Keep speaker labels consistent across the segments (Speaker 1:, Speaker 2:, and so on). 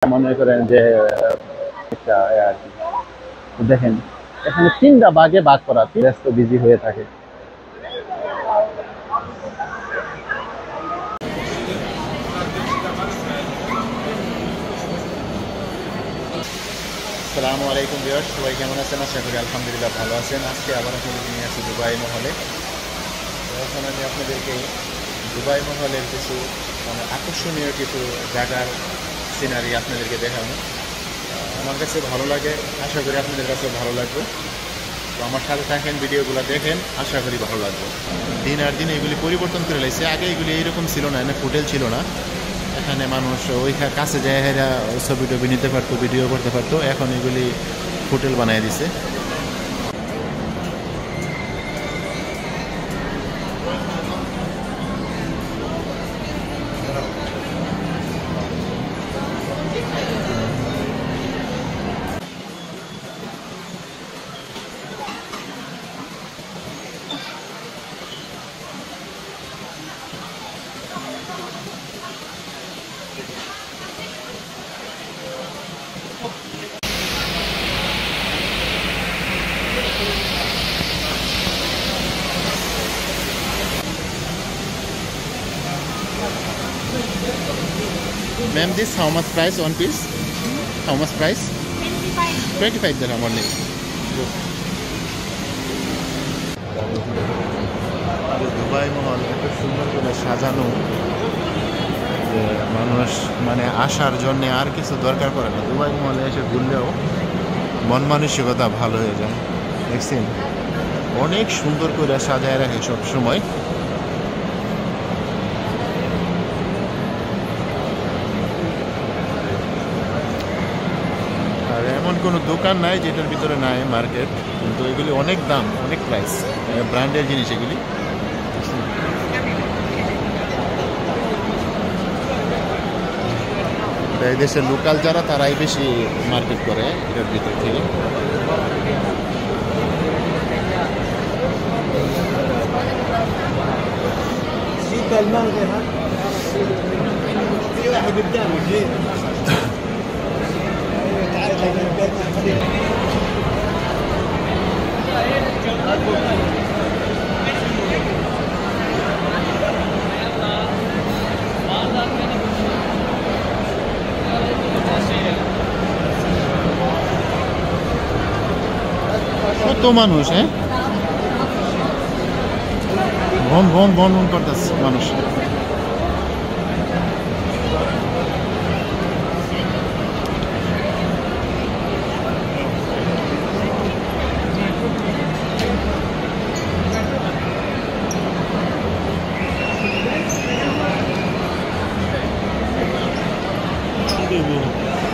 Speaker 1: মনে করেন যে একটা আর কি। দেখেন এখানে 3টা ভাগে ভাগ করা, ব্যস্ত বিজি হয়ে থাকে। আসসালামু আলাইকুম ভিউয়ার্স, সবাই কেমন আছেন? আশা করি আলহামদুলিল্লাহ ভালো আছেন। আজকে আবার আপনাদের নিয়ে আসি দুবাই মহলে। এখন আমি আপনাদেরকে দুবাই মহলের কিছু আকর্ষণীয় কিছু জায়গার সিনারি আপনাদেরকে দেখাবো। আমার কাছে ভালো লাগে, আশা করি আপনাদের কাছেও ভালো লাগবে। তো আমার সাথে থাকেন, ভিডিওগুলো দেখেন, আশা করি ভালো লাগবে। দিন আর দিন এগুলি পরিবর্তন করে লাগছে। আগে এগুলি এইরকম ছিল না, হোটেল ছিল না। এখানে মানুষ ওই কাছে যায় হেরা ছবি টবি নিতে পারতো, ভিডিও করতে পারতো। এখন এগুলি হোটেল বানিয়ে দিছে। Ma'am, this how much price one piece? How much price? 25 dirham only. Dubai মহল এত সুন্দর করে সাজানো যে মানুষ মানে আসার জন্য আর কিছু দরকার পড়ে না। দুবাই মহলে এসে ঘুরলেও মন মানসিকতা ভালো হয়ে যায়। দেখছেন অনেক সুন্দর করে সাজায় রাখে সব সময়। আর এমন কোনো দোকান নাই যেটার ভিতরে নাই মার্কেট, কিন্তু এগুলি অনেক দাম, অনেক প্রাইস, ব্র্যান্ডের জিনিস এগুলি। এই দেশের লোকাল যারা তারাই বেশি মার্কেট করে এটার ভিতর থেকে। কত মানুষ, হ্যাঁ, ভন ভন ভন ভন করতেছে মানুষ।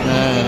Speaker 1: হ্যাঁ,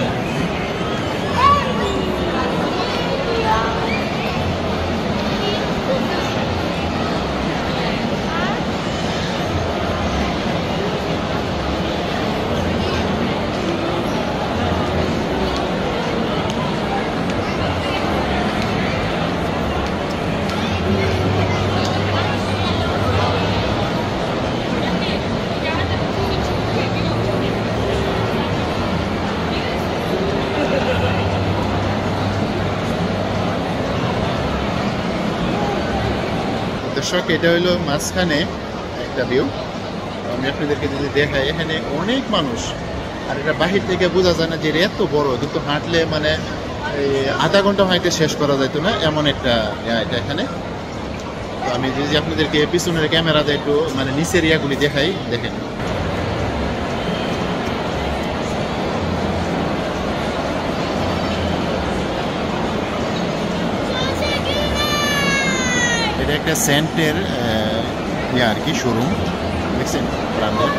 Speaker 1: দর্শক এটা হইলো মাঝখানে একটা ভিউ। আমি আপনাদেরকে যদি দেখাই, এখানে অনেক মানুষ। আর এটা বাহির থেকে বোঝা যায় না যে এটা এত বড়, কিন্তু হাঁটলে মানে এই আধা ঘন্টা হাঁটতে শেষ করা যেত না, এমন একটা এটা এখানে। তো আমি যদি আপনাদেরকে পিছনের ক্যামেরাতে একটু মানে নিচের ইয়াগুলি দেখাই, দেখেন এটা একটা সেন্টের ইয়ে আর কি, শোরুম। দেখছেন ব্র্যান্ডের।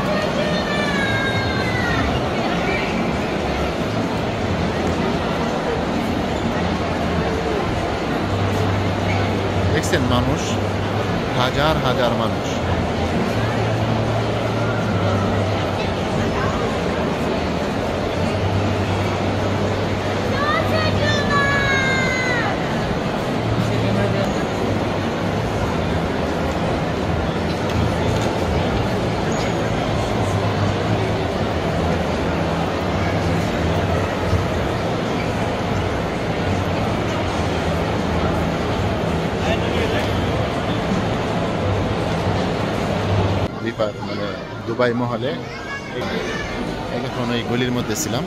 Speaker 1: দেখছেন মানুষ, হাজার হাজার মানুষ। দুবাই মহলে। এখন ওই গলির মধ্যে ছিলাম,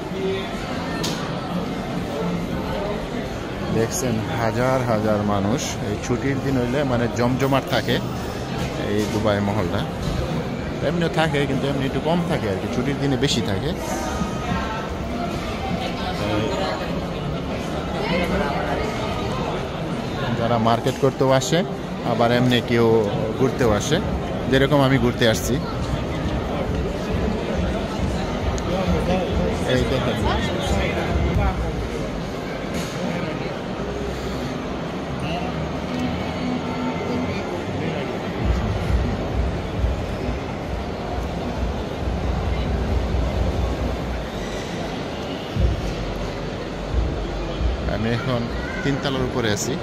Speaker 1: দেখছেন হাজার হাজার মানুষ। এই ছুটির দিন হইলে মানে জমজমাট থাকে এই দুবাই মহলটা। এমনিও থাকে কিন্তু এমনি একটু কম থাকে আর কি, ছুটির দিনে বেশি থাকে। যারা মার্কেট করতেও আসে, আবার এমনি কেউ ঘুরতেও আসে, যেরকম আমি ঘুরতে আসছি। এই দেখেন আমি এখন 3 তলার উপরে আছি।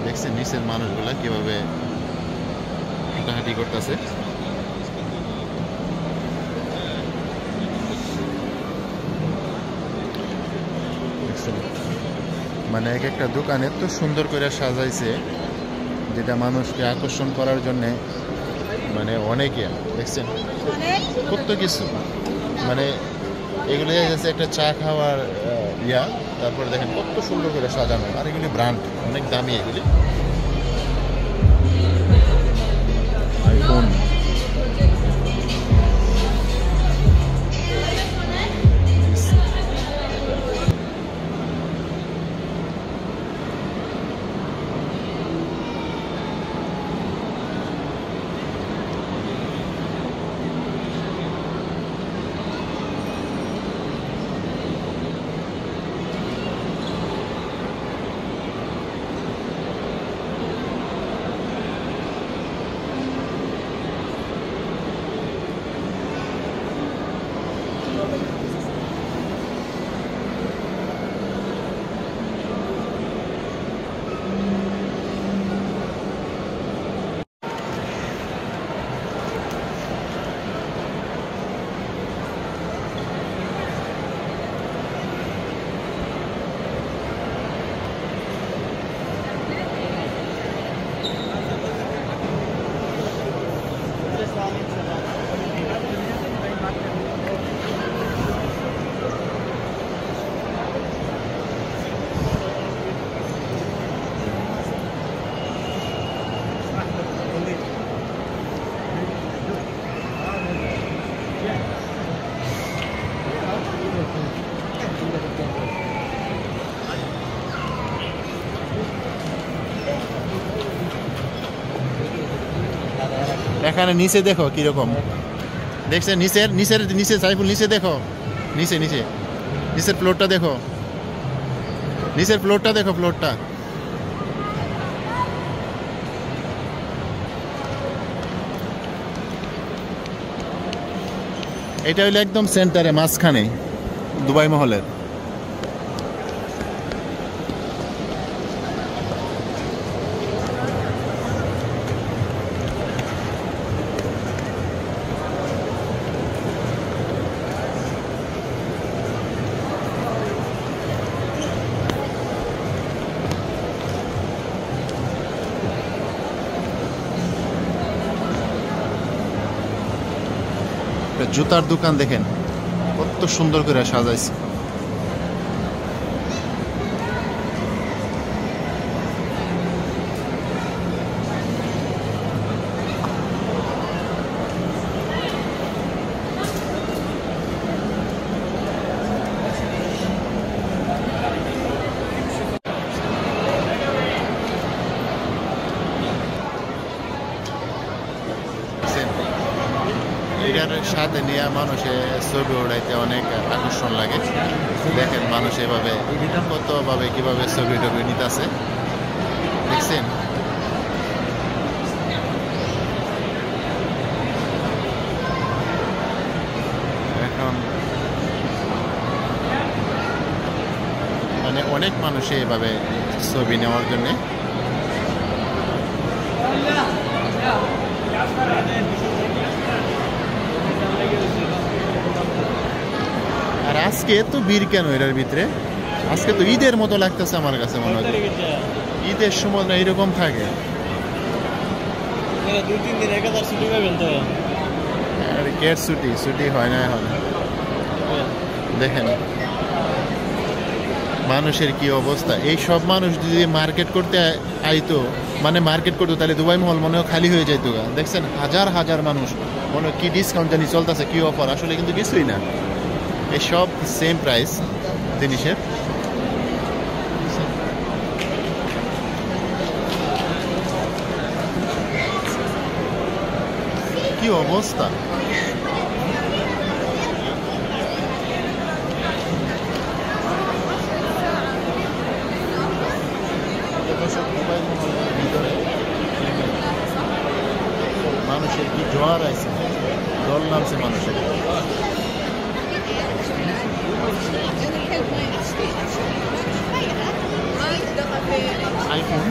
Speaker 1: দেখছেন নিচের মানুষগুলা কিভাবে হাঁটাহাঁটি করতেছে। মানে এক একটা দোকান এত সুন্দর করে সাজাইছে, যেটা মানুষকে আকর্ষণ করার জন্য। মানে অনেকে দেখছেন কত কিছু, মানে এগুলো আছে একটা চা খাওয়ার ইয়া। তারপরে দেখেন কত সুন্দর করে সাজানো, আর এগুলি ব্র্যান্ড, অনেক দামি এগুলি। আইফোন, এখানে নিচে দেখো কিরকম, দেখছেন নিচের নিচের নিচে সাইফুল, নিচে দেখো, নিচে নিচে নিচের ফ্লোরটা দেখো, নিচের ফ্লোরটা দেখো, ফ্লোরটা। এটা হইলো একদম সেন্টারে, মাঝখানে দুবাই মহলের। জুতার দোকান দেখেন কত সুন্দর করে সাজাইছে। এটার সাথে নিয়ে মানুষের ছবি ওড়াইতে অনেক আকর্ষণ লাগে। দেখেন মানুষ এভাবে কতভাবে কিভাবে ছবি টবি নিতেছে, দেখছেন। এখন মানে অনেক মানুষে এভাবে ছবি নেওয়ার জন্যে। আর আজকে এত ভিড় কেন এটার ভিতরে? আজকে তো ঈদের মতো লাগতেছে আমার কাছে, মনে হয় ঈদের সময় না এরকম থাকে। আর কে ছুটি ছুটি হয় না এখন দেখেন মানুষের কি অবস্থা এই সব মানুষ যদি মার্কেট করতে আইতো মানে মার্কেট করতো তাহলে দুবাই মহল মনে হয় খালি হয়ে যাইতো গা দেখছেন হাজার হাজার মানুষ মনে হয় কি ডিসকাউন্ট জানি চলতেছে কি অফার আসলে কিন্তু কিছুই না এই সব সেম প্রাইস জিনিসের কি অবস্থা মানুষের কি জ্বর আছে জল নামছে মানুষের আইফোন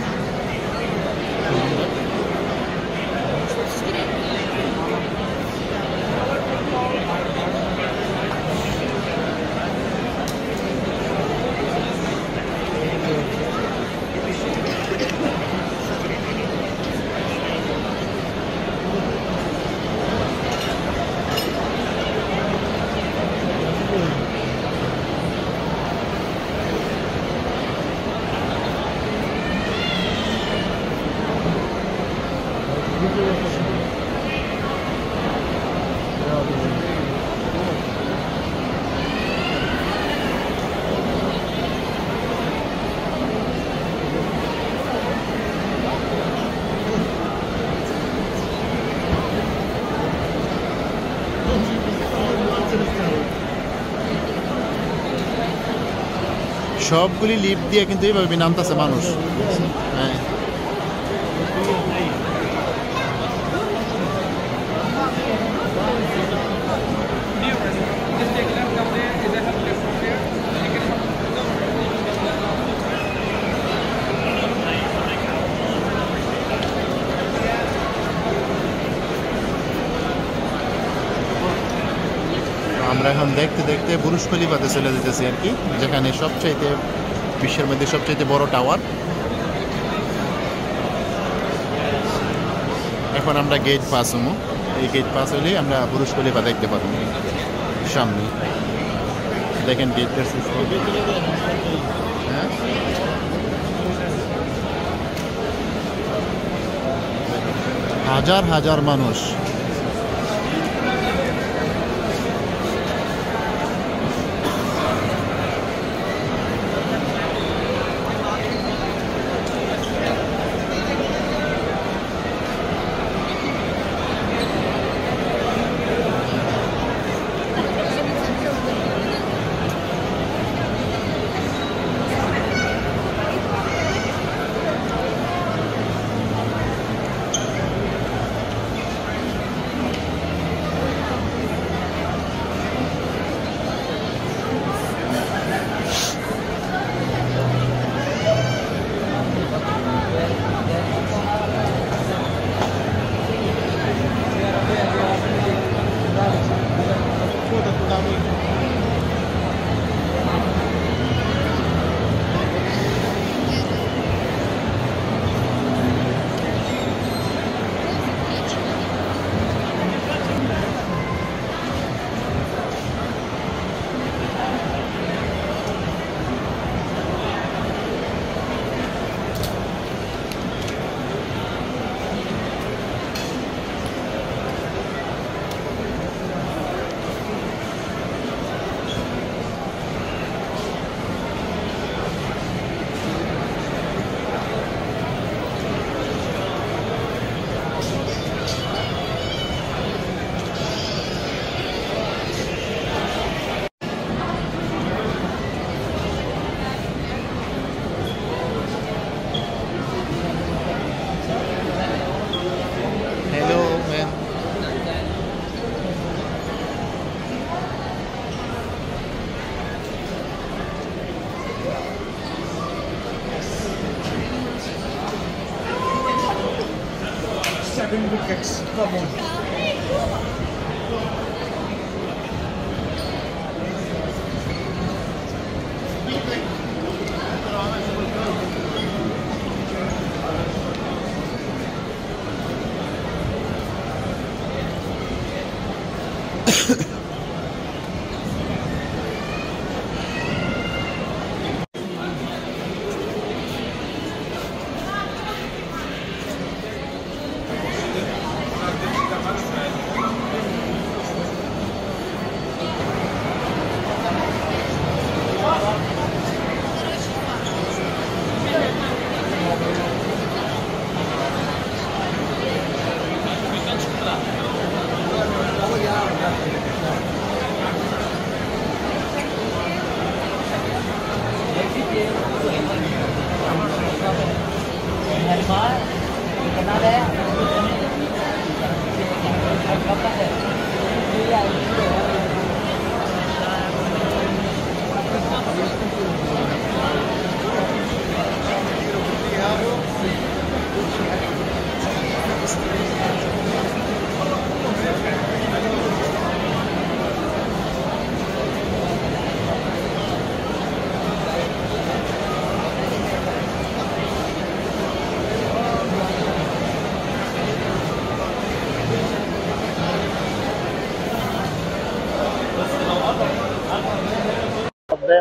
Speaker 1: সবগুলি লিফট দিয়ে কিন্তু এইভাবে নামতেছে মানুষ হ্যাঁ আমরা এখন দেখতে দেখতে বুরুজ খলিফাতে চলে যেতেছি আর কি যেখানে সবচাইতে বিশ্বের মধ্যে সবচাইতে বড় টাওয়ার এখন আমরা গেট পাস হবো এই গেট পাস হলেই আমরা বুরুজ খলিফা দেখতে পাবো সামনে দেখেন গেটটা হ্যাঁ হাজার হাজার মানুষ
Speaker 2: Wickets, come on.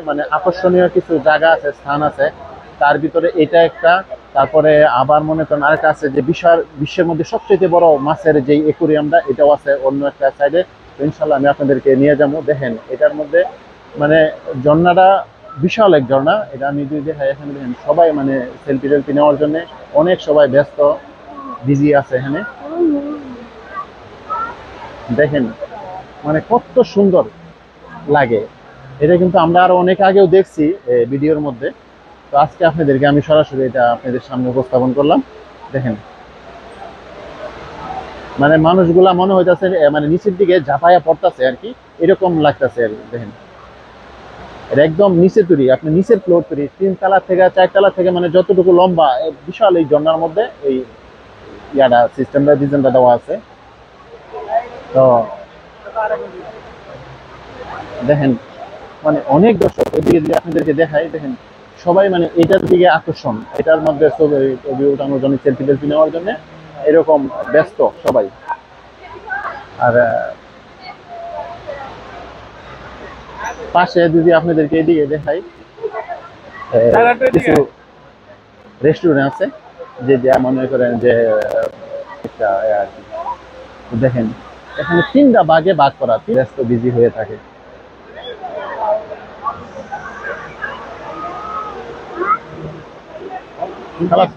Speaker 1: মানে আকর্ষণীয় কিছু জায়গা আছে, স্থান আছে, তার ভিতরে এটা একটা। তারপরে আবার মনে করেন আরেকটা আছে যে বিশ্বের মধ্যে সবচেয়ে বড় মাছের যে একুরিয়ামটা, এটাও আছে অন্য একটা সাইডে। ইনশাল্লাহ আমি আপনাদেরকে নিয়ে যাবো। দেখেন এটার মধ্যে মানে ঝর্ণাটা বিশাল এক ঝর্ণা। এটা আমি যদি দেখাই, এখানে দেখেন সবাই মানে সেলফি টেলফি নেওয়ার জন্য অনেক সবাই ব্যস্ত, বিজি আছে এখানে। দেখেন মানে কত সুন্দর লাগে। এটা কিন্তু আমরা আরো অনেক আগেও দেখছি ভিডিওর মধ্যে। তো আজকে আপনাদেরকে আমি সরাসরি এটা আপনাদের সামনে উপস্থাপন করলাম। দেখেন মানে মানুষগুলা মনে হইতাছে মানে নিচের দিকে ঝাঁপাইয়া পড়তেছে আর কি, এরকম লাগতেছে আর দেখেন। এটা একদম নিচে তৈরি, আপনি নিচের ফ্লোর তৈরি, 3 তলা থেকে 4 তলা থেকে মানে যতটুকু লম্বা বিশাল এই ঝর্ণার মধ্যে এই ইয়াটা সিস্টেমটা ডিজাইনটা দেওয়া আছে। তো দেখেন মানে অনেক দর্শক এদিকে যদি আপনাদেরকে দেখাই, দেখেন সবাই মানে এটার দিকে আকর্ষণ, এটার মধ্যে ছবি ওঠানোর জন্য, সেলফি টেলফি নেওয়ার জন্য এরকম ব্যস্ত সবাই। আর পাশে যদি আপনাদেরকে এদিকে দেখাই, কিছু রেস্টুরেন্ট আছে যে মনে করেন যে একটা আর কি। দেখেন এখানে 3টা ভাগে ভাগ করা, ব্যস্ত বিজি হয়ে থাকে। খালাস